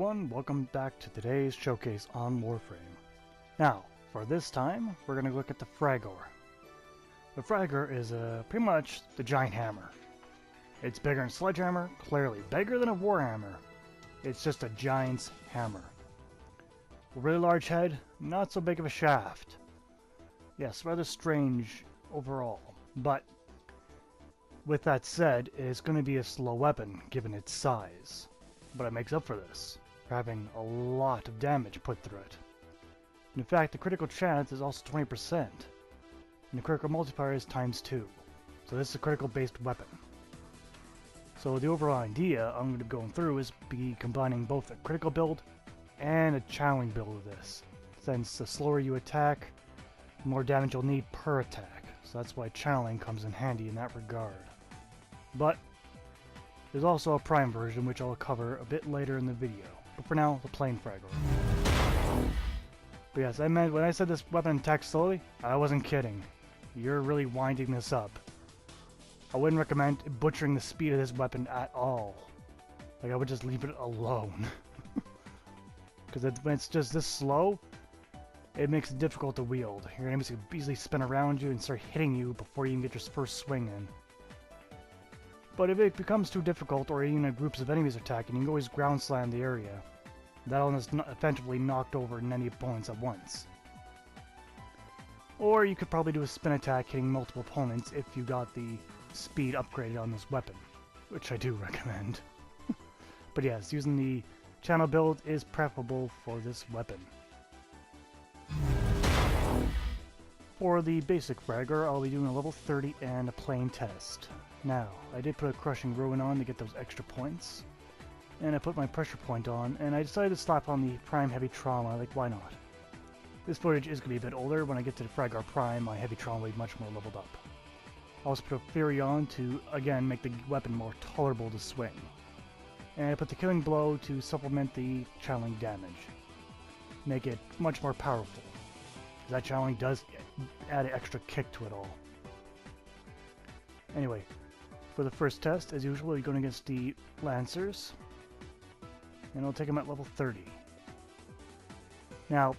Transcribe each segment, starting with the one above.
everyone, welcome back to today's showcase on Warframe. Now, for this time, we're going to look at the Fragor. The Fragor is pretty much the giant hammer. It's bigger than a sledgehammer, clearly bigger than a warhammer. It's just a giant's hammer. A really large head, not so big of a shaft. Yes, rather strange overall, but with that said, it's going to be a slow weapon given its size. But it makes up for this, for having a lot of damage put through it. And in fact, the critical chance is also 20%, and the critical multiplier is ×2. So this is a critical based weapon. So the overall idea I'm going to be going through is be combining both a critical build and a channeling build of this, since the slower you attack, the more damage you'll need per attack. So that's why channeling comes in handy in that regard. But there's also a prime version which I'll cover a bit later in the video. But for now, the plain Fragor. But yes, I meant when I said this weapon attacks slowly, I wasn't kidding. You're really winding this up. I wouldn't recommend butchering the speed of this weapon at all. Like, I would just leave it alone. Because when it's just this slow, it makes it difficult to wield. Your enemies can easily spin around you and start hitting you before you can get your first swing in. But if it becomes too difficult, or even groups of enemies attacking, you can always ground slam the area. That'll effectively knock over many opponents at once. Or you could probably do a spin attack hitting multiple opponents if you got the speed upgraded on this weapon, which I do recommend. But yes, using the channel build is preferable for this weapon. For the basic Fragor, I'll be doing a level 30 and a plain test. Now, I did put a crushing ruin on to get those extra points, and I put my pressure point on, and I decided to slap on the prime heavy trauma, like why not? This footage is going to be a bit older. When I get to the Fragor prime, my heavy trauma will be much more leveled up. I also put a Fury on to, again, make the weapon more tolerable to swing. And I put the killing blow to supplement the channeling damage. Make it much more powerful. That channeling does add an extra kick to it all. Anyway, for the first test, as usual, you're going against the Lancers, and I'll take them at level 30. Now,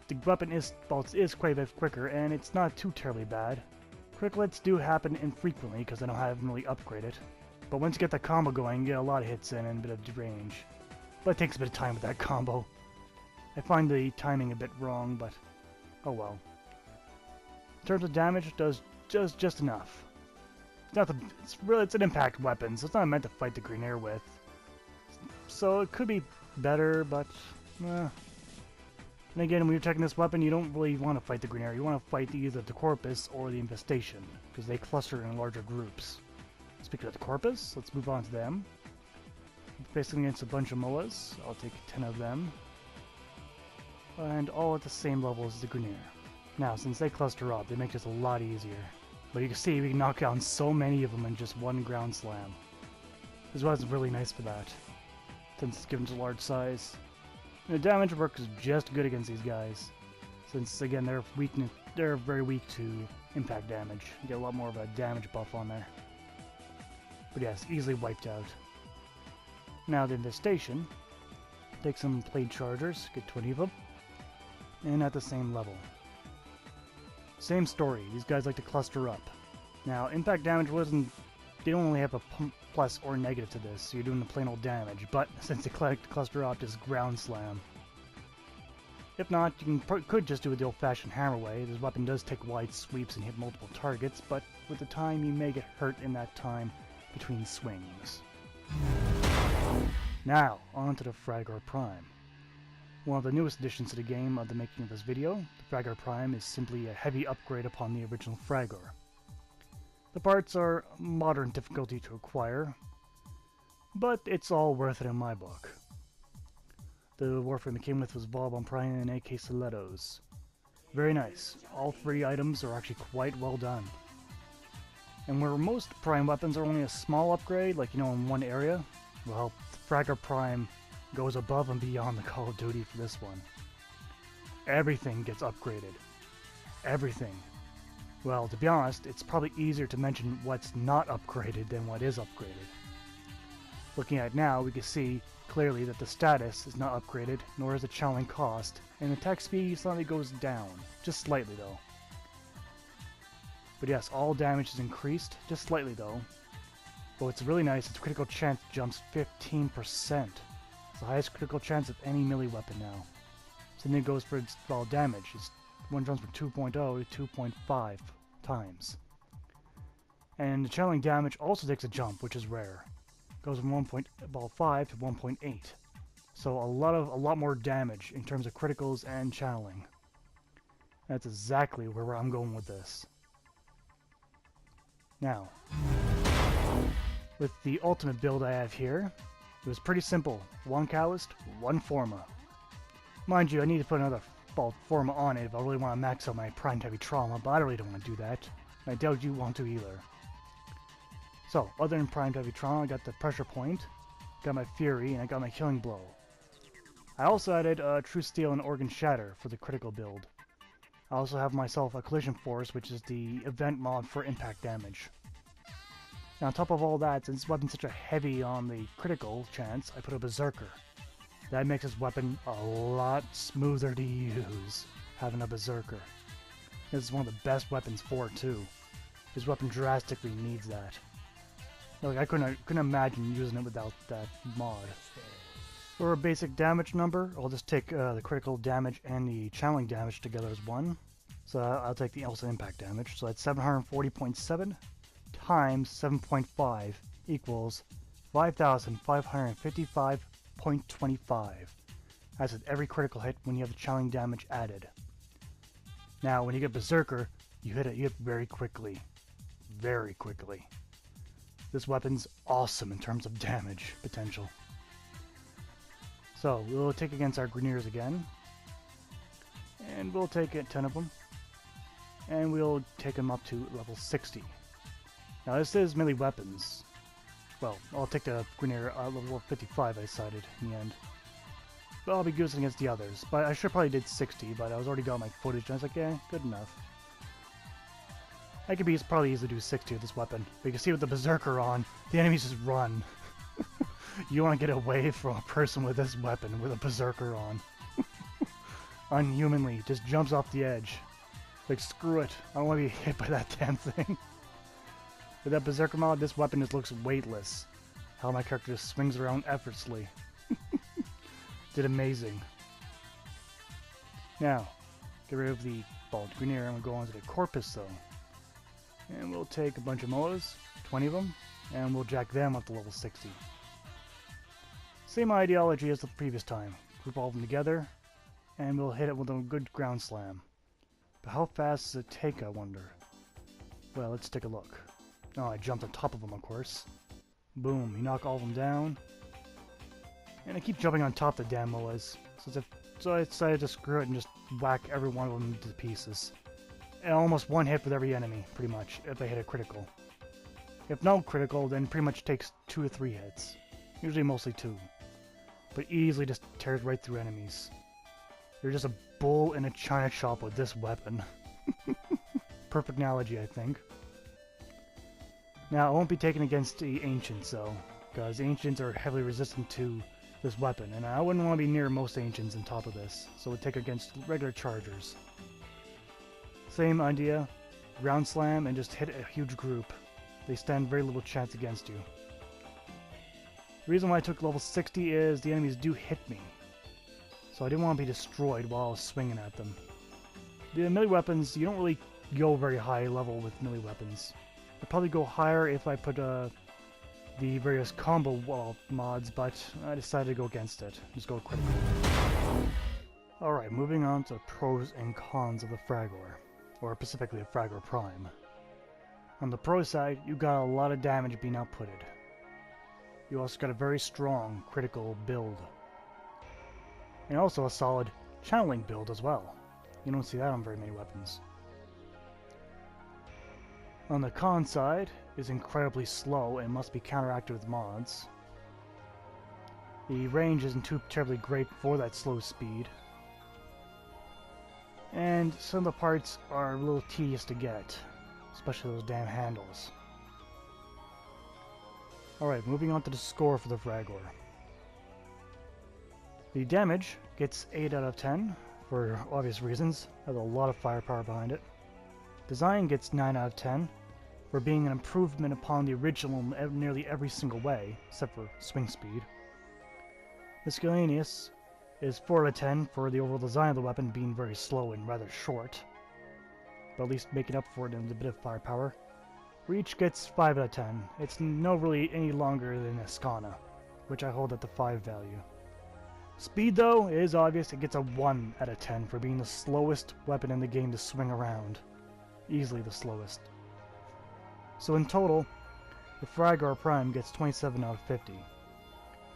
the weapon is quite a bit quicker, and it's not too terribly bad. Cricklets do happen infrequently because I don't have them really upgraded, but once you get the combo going, you get a lot of hits in and a bit of range. But it takes a bit of time with that combo. I find the timing a bit wrong, but oh well. In terms of damage, it does just enough. It's an impact weapon, so it's not meant to fight the Greenair with. So it could be better, but and again, when you're attacking this weapon, you don't really want to fight the Greenair. You want to fight either the Corpus or the Infestation, because they cluster in larger groups. Speaking of the Corpus, let's move on to them. Facing against a bunch of Mullas, I'll take 10 of them. And all at the same level as the Greenair. Now, since they cluster up, they make this a lot easier. But you can see we can knock down so many of them in just one ground slam. This was really nice for that, since it's given to large size. And the damage works just good against these guys, since again they're very weak to impact damage. You get a lot more of a damage buff on there. But yes, easily wiped out. Now the Infestation, take some Plate Chargers, get 20 of them. And at the same level. Same story, these guys like to cluster up. Now, impact damage they don't only have a plus or negative to this, so you're doing the plain old damage, but since they cluster up, just ground slam. If not, you could just do it the old-fashioned hammer way. This weapon does take wide sweeps and hit multiple targets, but with the time, you may get hurt in that time between swings. Now, on to the Fragor Prime. One of the newest additions to the game of the making of this video, the Fragor Prime is simply a heavy upgrade upon the original Fragor. The parts are moderate difficulty to acquire, but it's all worth it in my book. The Warframe it came with was Bob on Prime and AK Stilettos. Very nice. All three items are actually quite well done. And where most Prime weapons are only a small upgrade, like in one area, well, the Fragor Prime goes above and beyond the Call of Duty for this one. Everything gets upgraded. Everything. Well, to be honest, it's probably easier to mention what's not upgraded than what is upgraded. Looking at it now, we can see clearly that the status is not upgraded, nor is the channeling cost, and the attack speed slightly goes down, just slightly though. But yes, all damage is increased, just slightly though. But what's really nice is critical chance jumps 15%. It's the highest critical chance of any melee weapon now. So then it goes for its raw damage. One jumps from 2.0 to 2.5 times. And the channeling damage also takes a jump, which is rare. It goes from 1.5 to 1.8. So a lot more damage in terms of criticals and channeling. That's exactly where I'm going with this. Now, with the ultimate build I have here, it was pretty simple. One Catalyst, one Forma. Mind you, I need to put another Forma on it if I really want to max out my Primed Heavy Trauma, but I really don't want to do that. And I doubt you want to either. So, other than Primed Heavy Trauma, I got the Pressure Point, got my Fury, and I got my Killing Blow. I also added True Steel and Organ Shatter for the critical build. I also have myself a Collision Force, which is the event mod for impact damage. Now on top of all that, since this weapon's such a heavy on the critical chance, I put a Berserker. That makes this weapon a lot smoother to use, having a Berserker. This is one of the best weapons for it too. This weapon drastically needs that. Like, I couldn't imagine using it without that mod. For a basic damage number, I'll just take the critical damage and the channeling damage together as one. So I'll take the also impact damage. So that's 740.7 times 7.5 equals 5,555.25. That's with every critical hit when you have the channeling damage added. Now, when you get Berserker, you hit very quickly. Very quickly. This weapon's awesome in terms of damage potential. So, we'll take against our Grineers again. And we'll take 10 of them. And we'll take them up to level 60. Now this is melee weapons. Well, I'll take the Grineer level 55 I decided in the end. But I'll be using against the others. But I should probably did 60, but I was already got my footage and I was like, yeah, good enough. It's probably easy to do 60 with this weapon. But you can see with the Berserker on, the enemies just run. You want to get away from a person with this weapon with a Berserker on. Unhumanly, just jumps off the edge. Like, screw it, I don't want to be hit by that damn thing. With that Berserker mod, this weapon just looks weightless. How my character just swings around effortlessly. Did amazing. Now, get rid of the Bald Grineer and we'll go on to the Corpus though. And we'll take a bunch of Moas, 20 of them, and we'll jack them up to level 60. Same ideology as the previous time. Group all of them together, and we'll hit it with a good ground slam. But how fast does it take, I wonder? Well, let's take a look. Oh, I jumped on top of them, of course. Boom, you knock all of them down. And I keep jumping on top of the damn Moas. So I decided to screw it and just whack every one of them to pieces. And almost one hit with every enemy, pretty much, if they hit a critical. If no critical, then pretty much takes 2 to 3 hits. Usually mostly 2. But easily just tears right through enemies. You're just a bull in a china shop with this weapon. Perfect analogy, I think. Now, I won't be taken against the Ancients, though, because Ancients are heavily resistant to this weapon, and I wouldn't want to be near most Ancients on top of this, so we'll take against regular Chargers. Same idea, ground slam, and just hit a huge group. They stand very little chance against you. The reason why I took level 60 is the enemies do hit me, so I didn't want to be destroyed while I was swinging at them. The melee weapons, you don't really go very high level with melee weapons. I'd probably go higher if I put the various combo mods, but I decided to go against it. Just go critical. Alright, moving on to pros and cons of the Fragor, or specifically the Fragor Prime. On the pro side, you got a lot of damage being outputted. You also got a very strong critical build. And also a solid channeling build as well. You don't see that on very many weapons. On the con side, is incredibly slow and must be counteracted with mods. The range isn't too terribly great for that slow speed. And some of the parts are a little tedious to get, especially those damn handles. Alright, moving on to the score for the Fragor. The damage gets 8 out of 10, for obvious reasons. Has a lot of firepower behind it. Design gets 9 out of 10, for being an improvement upon the original in nearly every single way, except for swing speed. Miscellaneous is 4 out of 10 for the overall design of the weapon being very slow and rather short, but at least making up for it in a bit of firepower. Reach gets 5 out of 10. It's no really any longer than a Skana, which I hold at the 5 value. Speed, though, is obvious. It gets a 1 out of 10 for being the slowest weapon in the game to swing around. Easily the slowest. So in total, the Fragor Prime gets 27 out of 50.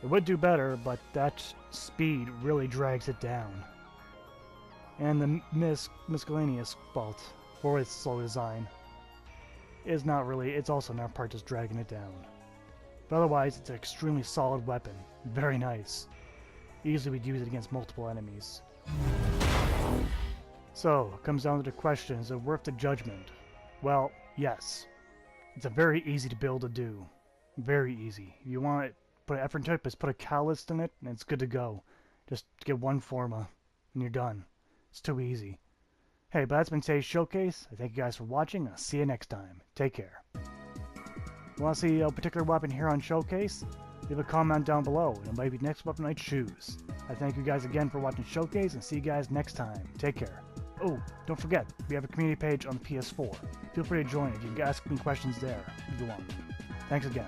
It would do better, but that speed really drags it down. And the miscellaneous fault for its slow design is not really, it's also not part just dragging it down. But otherwise, it's an extremely solid weapon. Very nice. Easily would use it against multiple enemies. So, it comes down to the question, is it worth the judgment? Well, yes. It's a very easy to build to do. Very easy. If you want to put an effort into it, just put a catalyst in it, and it's good to go. Just get one forma, and you're done. It's too easy. Hey, but that's been today's showcase. I thank you guys for watching, and I'll see you next time. Take care. Want to see a particular weapon here on Showcase? Leave a comment down below, and it might be the next weapon I choose. I thank you guys again for watching Showcase, and see you guys next time. Take care. Oh, don't forget, we have a community page on the PS4. Feel free to join it. You can ask me questions there if you want. Thanks again.